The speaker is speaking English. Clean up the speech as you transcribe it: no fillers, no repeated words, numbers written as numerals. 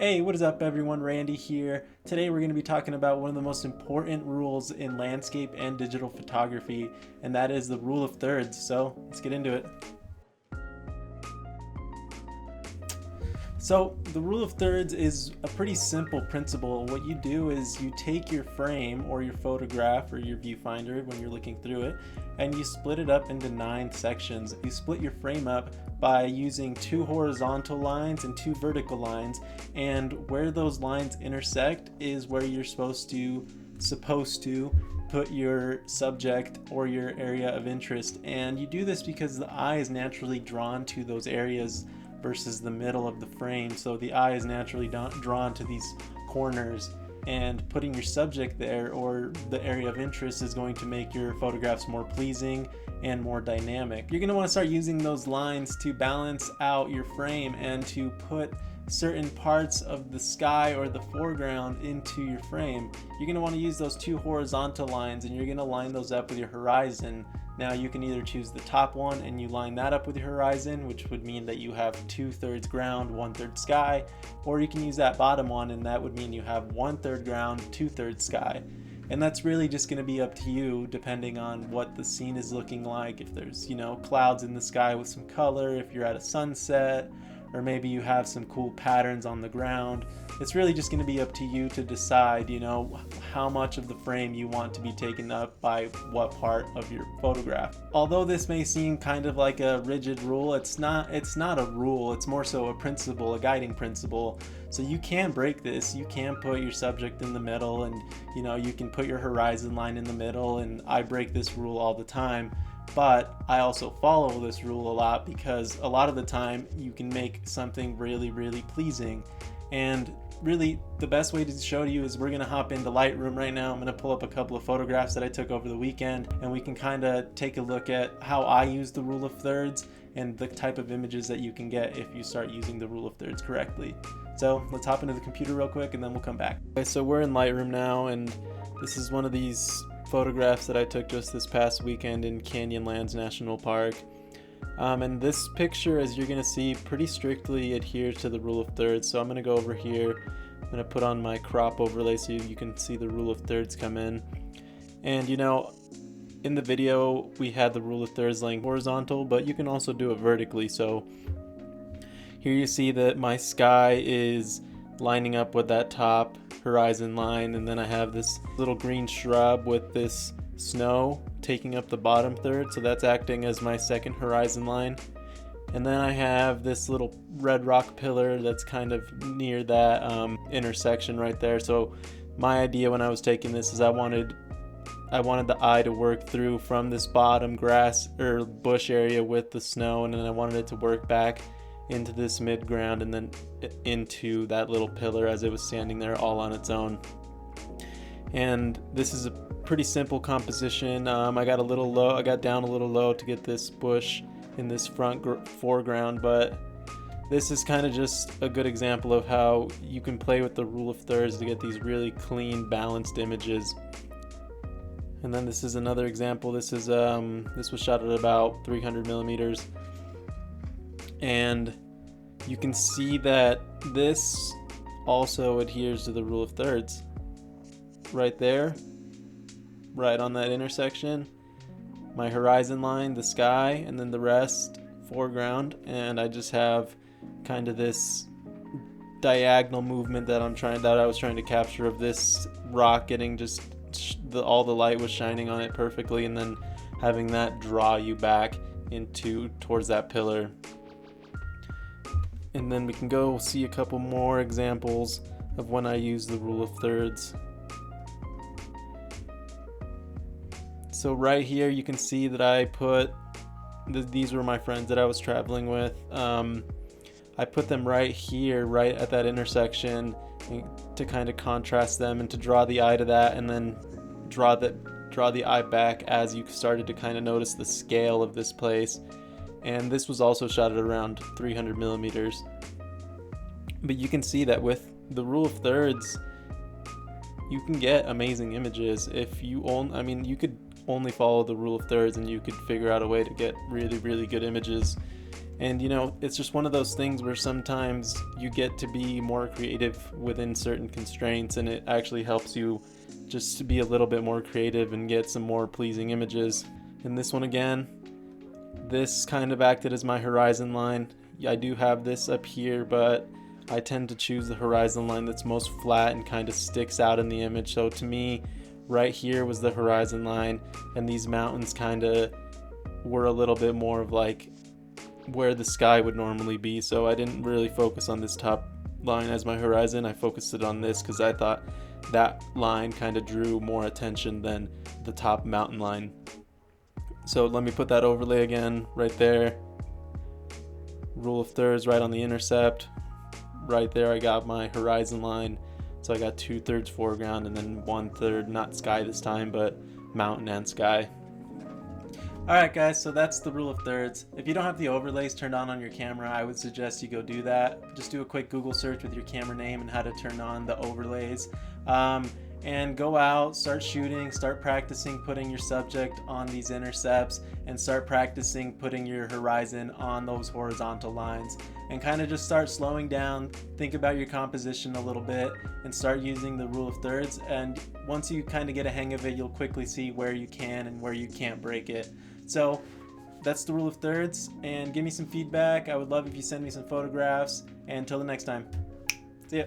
Hey, what is up everyone? Randy here. Today we're going to be talking about one of the most important rules in landscape and digital photography, and that is the rule of thirds. So let's get into it. So the rule of thirds is a pretty simple principle. What you do is you take your frame or your photograph or your viewfinder when you're looking through it, and you split it up into 9 sections. You split your frame up by using 2 horizontal lines and 2 vertical lines, and where those lines intersect is where you're supposed to put your subject or your area of interest. And you do this because the eye is naturally drawn to those areas versus the middle of the frame. So the eye is naturally drawn to these corners, and putting your subject there or the area of interest is going to make your photographs more pleasing and more dynamic. You're going to want to start using those lines to balance out your frame and to put certain parts of the sky or the foreground into your frame. You're going to want to use those 2 horizontal lines, and you're going to line those up with your horizon. Now you can either choose the top one and you line that up with your horizon, which would mean that you have 2/3 ground, 1/3 sky, or you can use that bottom one and that would mean you have 1/3 ground, 2/3 sky. And that's really just going to be up to you depending on what the scene is looking like. If there's, clouds in the sky with some color, if you're at a sunset, or maybe you have some cool patterns on the ground. It's really just going to be up to you to decide, how much of the frame you want to be taken up by what part of your photograph. Although this may seem kind of like a rigid rule, it's not a rule, it's more so a principle, a guiding principle. So you can break this. You can put your subject in the middle, and you can put your horizon line in the middle, and I break this rule all the time. But I also follow this rule a lot because a lot of the time you can make something really, really pleasing. And really the best way to show you is we're going to hop into Lightroom right now. I'm going to pull up a couple of photographs that I took over the weekend, and we can kind of take a look at how I use the rule of thirds and the type of images that you can get if you start using the rule of thirds correctly. So let's hop into the computer real quick and then we'll come back. Okay, so we're in Lightroom now, and this is one of these photographs that I took just this past weekend in Canyonlands National Park. And this picture, as you're going to see, pretty strictly adheres to the rule of thirds. So I'm going to go over here, I'm going to put on my crop overlay so you can see the rule of thirds come in. And in the video we had the rule of thirds laying horizontal, but you can also do it vertically. So here you see that my sky is lining up with that top horizon line, and then I have this little green shrub with this snow taking up the bottom third, so that's acting as my second horizon line. And then I have this little red rock pillar that's kind of near that intersection right there. So my idea when I was taking this is I wanted the eye to work through from this bottom grass or bush area with the snow, and then I wanted it to work back into this mid ground and then into that little pillar as it was standing there all on its own. And this is a pretty simple composition. I got down a little low to get this bush in this foreground, but this is kind of just a good example of how you can play with the rule of thirds to get these really clean, balanced images. And then this is another example. This was shot at about 300 millimeters. And you can see that this also adheres to the rule of thirds. Right there, right on that intersection, my horizon line, the sky, and then the rest foreground. And I just have kind of this diagonal movement that I was trying to capture of this rock getting just all the light was shining on it perfectly, and then having that draw you back towards that pillar. And then we can go see a couple more examples of when I use the rule of thirds. So right here you can see that I put, these were my friends that I was traveling with. I put them right here, right at that intersection, to kind of contrast them and to draw the eye to that, and then draw the eye back as you started to kind of notice the scale of this place. And this was also shot at around 300 millimeters. But you can see that with the rule of thirds, you can get amazing images. If you you could only follow the rule of thirds and you could figure out a way to get really, really good images. And you know, it's just one of those things where sometimes you get to be more creative within certain constraints, and it actually helps you just to be a little bit more creative and get some more pleasing images. And this one again, this kind of acted as my horizon line. I do have this up here, but I tend to choose the horizon line that's most flat and kind of sticks out in the image. So to me, right here was the horizon line, and these mountains kind of were a little bit more of like where the sky would normally be. So I didn't really focus on this top line as my horizon. I focused it on this because I thought that line kind of drew more attention than the top mountain line. So let me put that overlay again right there. Rule of thirds right on the intercept. Right there I got my horizon line. So I got 2/3 foreground and then 1/3, not sky this time, but mountain and sky. Alright guys, so that's the rule of thirds. If you don't have the overlays turned on your camera, I would suggest you go do that. Just do a quick Google search with your camera name and how to turn on the overlays. And go out, start shooting, start practicing putting your subject on these intercepts, and start practicing putting your horizon on those horizontal lines. And kind of just start slowing down, think about your composition a little bit, and start using the rule of thirds. And once you kind of get a hang of it, you'll quickly see where you can and where you can't break it. So that's the rule of thirds, and give me some feedback. I would love if you send me some photographs, and until the next time, see ya.